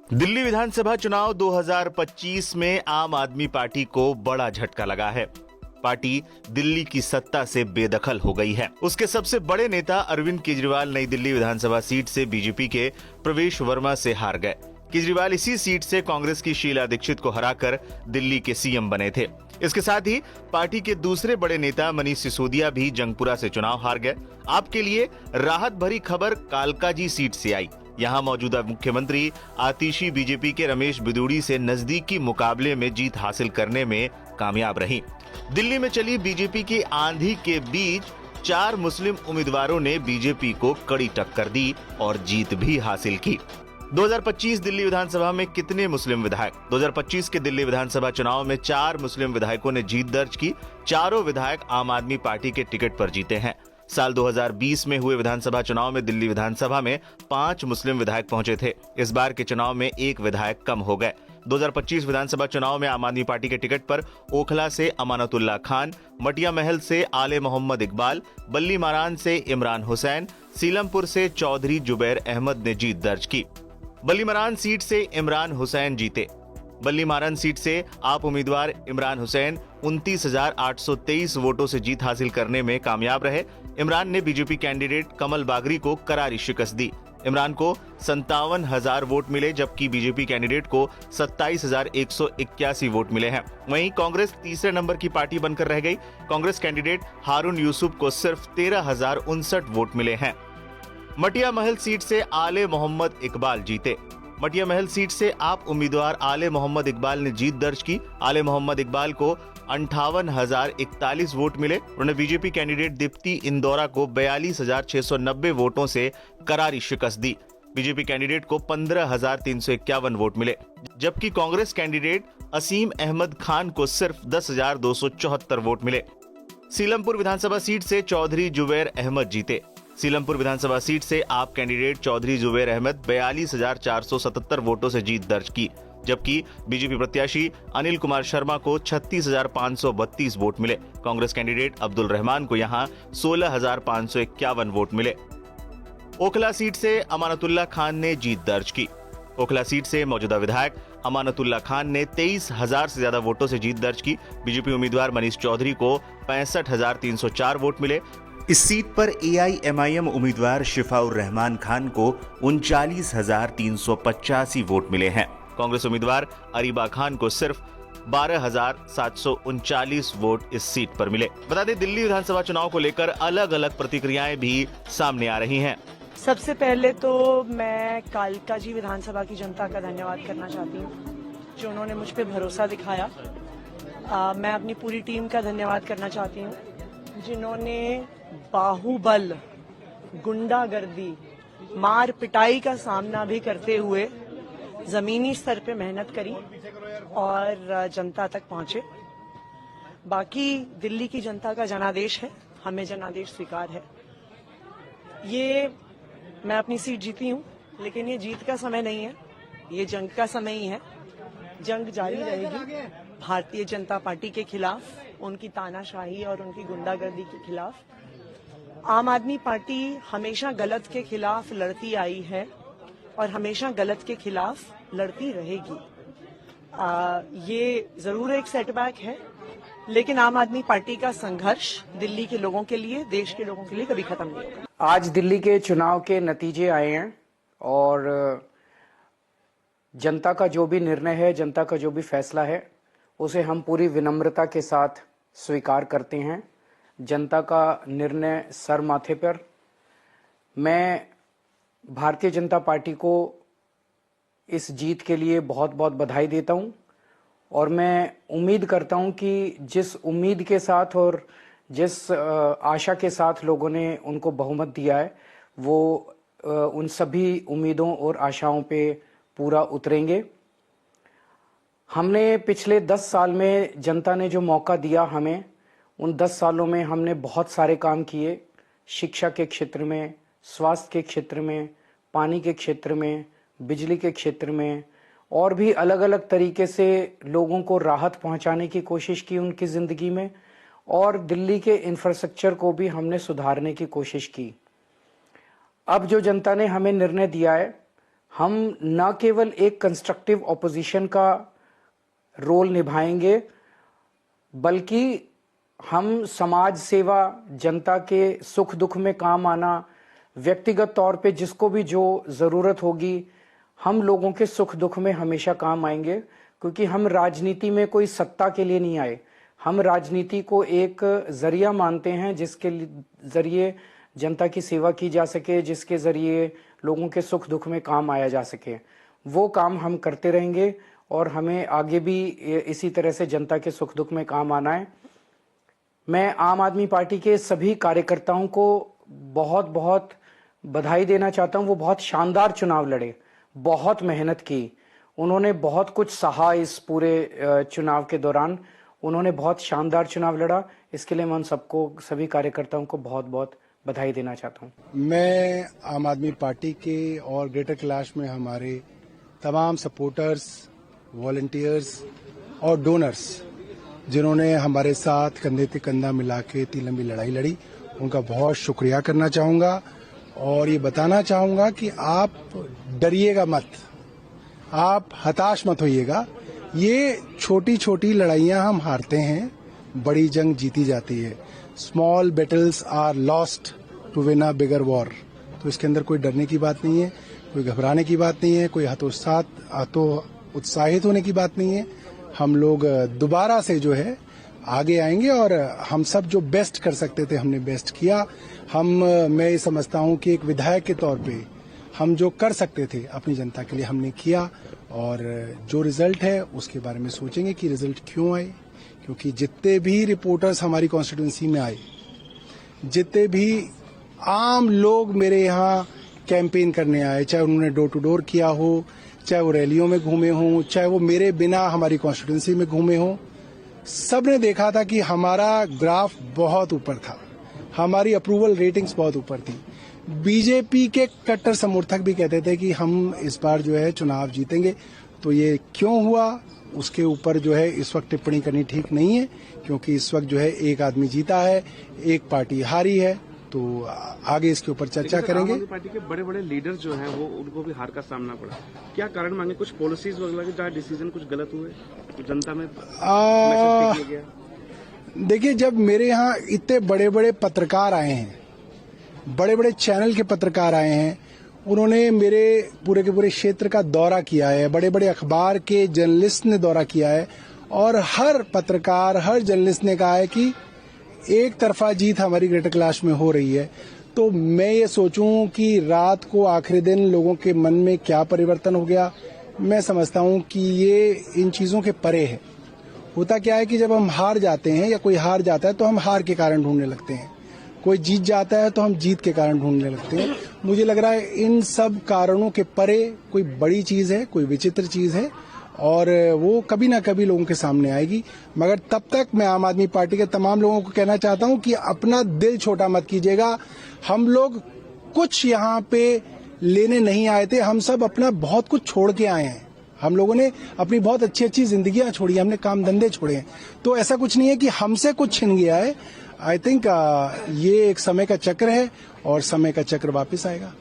दिल्ली विधानसभा चुनाव 2025 में आम आदमी पार्टी को बड़ा झटका लगा है। पार्टी दिल्ली की सत्ता से बेदखल हो गई है। उसके सबसे बड़े नेता अरविंद केजरीवाल नई दिल्ली विधानसभा सीट से बीजेपी के प्रवेश वर्मा से हार गए। केजरीवाल इसी सीट से कांग्रेस की शीला दीक्षित को हराकर दिल्ली के सीएम बने थे। इसके साथ ही पार्टी के दूसरे बड़े नेता मनीष सिसोदिया भी जंगपुरा से चुनाव हार गए। आपके लिए राहत भरी खबर कालकाजी सीट से आई। यहाँ मौजूदा मुख्यमंत्री आतिशी बीजेपी के रमेश बिदूड़ी से नजदीकी मुकाबले में जीत हासिल करने में कामयाब रही। दिल्ली में चली बीजेपी की आंधी के बीच 4 मुस्लिम उम्मीदवारों ने बीजेपी को कड़ी टक्कर दी और जीत भी हासिल की। 2025 दिल्ली विधानसभा में कितने मुस्लिम विधायक? 2025 के दिल्ली विधानसभा चुनाव में 4 मुस्लिम विधायकों ने जीत दर्ज की। चारों विधायक आम आदमी पार्टी के टिकट पर जीते हैं। साल 2020 में हुए विधानसभा चुनाव में दिल्ली विधानसभा में 5 मुस्लिम विधायक पहुंचे थे। इस बार के चुनाव में 1 विधायक कम हो गए। 2025 विधानसभा चुनाव में आम आदमी पार्टी के टिकट पर ओखला से अमानतुल्लाह खान, मटिया महल से आले मोहम्मद इकबाल, बल्ली मारान से इमरान हुसैन, सीलमपुर से चौधरी जुबैर अहमद ने जीत दर्ज की। बल्ली मारान सीट से इमरान हुसैन जीते। बल्ली मारान सीट से आप उम्मीदवार इमरान हुसैन 29,823 वोटों से जीत हासिल करने में कामयाब रहे। इमरान ने बीजेपी कैंडिडेट कमल बागरी को करारी शिकस्त दी। इमरान को 57,000 वोट मिले, जबकि बीजेपी कैंडिडेट को 27,181 वोट मिले हैं। वहीं कांग्रेस तीसरे नंबर की पार्टी बनकर रह गई। कांग्रेस कैंडिडेट हारून यूसुफ को सिर्फ 13,059 वोट मिले हैं। मटिया महल सीट से आले मोहम्मद इकबाल जीते। मटिया महल सीट से आप उम्मीदवार आले मोहम्मद इकबाल ने जीत दर्ज की। आले मोहम्मद इकबाल को 58,041 वोट मिले। उन्होंने बीजेपी कैंडिडेट दीप्ति इंदौरा को 42,690 वोटों से करारी शिकस्त दी। बीजेपी कैंडिडेट को 15,351 वोट मिले, जबकि कांग्रेस कैंडिडेट असीम अहमद खान को सिर्फ 10,274 वोट मिले। सीलमपुर विधानसभा सीट से चौधरी जुबैर अहमद जीते। सीलमपुर विधानसभा सीट से आप कैंडिडेट चौधरी जुबैर अहमद 42,477 वोटों से जीत दर्ज की, जबकि बीजेपी प्रत्याशी अनिल कुमार शर्मा को 36,532 वोट मिले। कांग्रेस कैंडिडेट अब्दुल रहमान को यहां 16,551 वोट मिले। ओखला सीट से अमानतुल्लाह खान ने जीत दर्ज की। ओखला सीट से मौजूदा विधायक अमानतुल्लाह खान ने 23,000 से ज्यादा वोटों से जीत दर्ज की। बीजेपी उम्मीदवार मनीष चौधरी को 65,304 वोट मिले। इस सीट पर एआईएमआईएम उम्मीदवार शिफाउर रहमान खान को 39,385 वोट मिले हैं। कांग्रेस उम्मीदवार अरीबा खान को सिर्फ 12,739 वोट इस सीट पर मिले। बता दें, दिल्ली विधानसभा चुनाव को लेकर अलग अलग प्रतिक्रियाएं भी सामने आ रही हैं। सबसे पहले तो मैं कालकाजी विधानसभा की जनता का धन्यवाद करना चाहती हूँ, जो उन्होंने मुझ पर भरोसा दिखाया। मैं अपनी पूरी टीम का धन्यवाद करना चाहती हूँ, जिन्होंने बाहुबल, गुंडागर्दी, मार पिटाई का सामना भी करते हुए जमीनी स्तर पे मेहनत करी और जनता तक पहुंचे। बाकी दिल्ली की जनता का जनादेश है, हमें जनादेश स्वीकार है। ये मैं अपनी सीट जीती हूं, लेकिन ये जीत का समय नहीं है, ये जंग का समय ही है। जंग जारी रहेगी भारतीय जनता पार्टी के खिलाफ, उनकी तानाशाही और उनकी गुंडागर्दी के खिलाफ। आम आदमी पार्टी हमेशा गलत के खिलाफ लड़ती आई है और हमेशा गलत के खिलाफ लड़ती रहेगी। ये जरूर एक सेटबैक है, लेकिन आम आदमी पार्टी का संघर्ष दिल्ली के लोगों के लिए, देश के लोगों के लिए कभी खत्म नहीं होगा। आज दिल्ली के चुनाव के नतीजे आए हैं और जनता का जो भी निर्णय है, जनता का जो भी फैसला है, उसे हम पूरी विनम्रता के साथ स्वीकार करते हैं। जनता का निर्णय सर माथे पर। मैं भारतीय जनता पार्टी को इस जीत के लिए बहुत बहुत बधाई देता हूं और मैं उम्मीद करता हूं कि जिस उम्मीद के साथ और जिस आशा के साथ लोगों ने उनको बहुमत दिया है, वो उन सभी उम्मीदों और आशाओं पे पूरा उतरेंगे। हमने पिछले 10 साल में जनता ने जो मौका दिया हमें, उन 10 सालों में हमने बहुत सारे काम किए। शिक्षा के क्षेत्र में, स्वास्थ्य के क्षेत्र में, पानी के क्षेत्र में, बिजली के क्षेत्र में और भी अलग अलग तरीके से लोगों को राहत पहुंचाने की कोशिश की उनकी ज़िंदगी में, और दिल्ली के इंफ्रास्ट्रक्चर को भी हमने सुधारने की कोशिश की। अब जो जनता ने हमें निर्णय दिया है, हम न केवल एक कंस्ट्रक्टिव ऑपोजिशन का रोल निभाएंगे, बल्कि हम समाज सेवा, जनता के सुख दुख में काम आना, व्यक्तिगत तौर पे जिसको भी जो ज़रूरत होगी, हम लोगों के सुख दुख में हमेशा काम आएंगे। क्योंकि हम राजनीति में कोई सत्ता के लिए नहीं आए, हम राजनीति को एक जरिया मानते हैं जिसके जरिए जनता की सेवा की जा सके, जिसके जरिए लोगों के सुख दुख में काम आया जा सके। वो काम हम करते रहेंगे और हमें आगे भी इसी तरह से जनता के सुख दुख में काम आना है। मैं आम आदमी पार्टी के सभी कार्यकर्ताओं को बहुत बहुत बधाई देना चाहता हूं। वो बहुत शानदार चुनाव लड़े, बहुत मेहनत की, उन्होंने बहुत कुछ सहा इस पूरे चुनाव के दौरान, उन्होंने बहुत शानदार चुनाव लड़ा। इसके लिए मैं उन सबको, सभी कार्यकर्ताओं को बहुत बहुत बधाई देना चाहता हूं। मैं आम आदमी पार्टी के और ग्रेटर कैलाश में हमारे तमाम सपोर्टर्स, वॉलंटियर्स और डोनर्स जिन्होंने हमारे साथ कंधे से कंधा मिला के इतनी लंबी लड़ाई लड़ी, उनका बहुत शुक्रिया करना चाहूंगा। और ये बताना चाहूंगा कि आप डरिएगा मत, आप हताश मत होइएगा। ये छोटी छोटी लड़ाइयां हम हारते हैं, बड़ी जंग जीती जाती है। Small battles are lost to win a bigger war. तो इसके अंदर कोई डरने की बात नहीं है, कोई घबराने की बात नहीं है, कोई उत्साहित होने की बात नहीं है। हम लोग दोबारा से जो है आगे आएंगे और हम सब जो बेस्ट कर सकते थे हमने बेस्ट किया। मैं ये समझता हूं कि एक विधायक के तौर पे हम जो कर सकते थे अपनी जनता के लिए हमने किया। और जो रिजल्ट है उसके बारे में सोचेंगे कि रिजल्ट क्यों आए, क्योंकि जितने भी रिपोर्टर्स हमारी कॉन्स्टिट्यूंसी में आए, जितने भी आम लोग मेरे यहाँ कैंपेन करने आए, चाहे उन्होंने डोर टू डोर किया हो, चाहे वो रैलियों में घूमे हों, चाहे वो मेरे बिना हमारी कॉन्स्टिट्यूंसी में घूमे हों, सबने देखा था कि हमारा ग्राफ बहुत ऊपर था, हमारी अप्रूवल रेटिंग्स बहुत ऊपर थी। बीजेपी के कट्टर समर्थक भी कहते थे कि हम इस बार जो है चुनाव जीतेंगे। तो ये क्यों हुआ उसके ऊपर जो है इस वक्त टिप्पणी करनी ठीक नहीं है, क्योंकि इस वक्त जो है एक आदमी जीता है, एक पार्टी हारी है। तो आगे इसके ऊपर चर्चा करेंगे। आम आदमी पार्टी के बड़े बड़े लीडर जो हैं वो उनको भी हार का सामना पड़ा, क्या कारण मांगे? कुछ पॉलिसीज वगैरह जहाँ डिसीजन कुछ गलत हुए तो जनता में मैसेज गया? देखिए, जब मेरे यहाँ इतने बड़े बड़े पत्रकार आए हैं, बड़े बड़े चैनल के पत्रकार आए हैं, उन्होंने मेरे पूरे के पूरे क्षेत्र का दौरा किया है, बड़े बड़े अखबार के जर्नलिस्ट ने दौरा किया है, और हर पत्रकार, हर जर्नलिस्ट ने कहा है कि एक तरफा जीत हमारी ग्रेटर कैलाश में हो रही है। तो मैं ये सोचूं कि रात को आखिरी दिन लोगों के मन में क्या परिवर्तन हो गया, मैं समझता हूं कि ये इन चीजों के परे है। होता क्या है कि जब हम हार जाते हैं या कोई हार जाता है तो हम हार के कारण ढूंढने लगते हैं, कोई जीत जाता है तो हम जीत के कारण ढूंढने लगते हैं। मुझे लग रहा है इन सब कारणों के परे कोई बड़ी चीज है, कोई विचित्र चीज है, और वो कभी ना कभी लोगों के सामने आएगी। मगर तब तक मैं आम आदमी पार्टी के तमाम लोगों को कहना चाहता हूं कि अपना दिल छोटा मत कीजिएगा। हम लोग कुछ यहाँ पे लेने नहीं आए थे, हम सब अपना बहुत कुछ छोड़ के आए हैं। हम लोगों ने अपनी बहुत अच्छी अच्छी जिंदगियां छोड़ी, हमने काम धंधे छोड़े हैं। तो ऐसा कुछ नहीं है कि हमसे कुछ छिन गया है। आई थिंक ये एक समय का चक्र है और समय का चक्र वापस आएगा।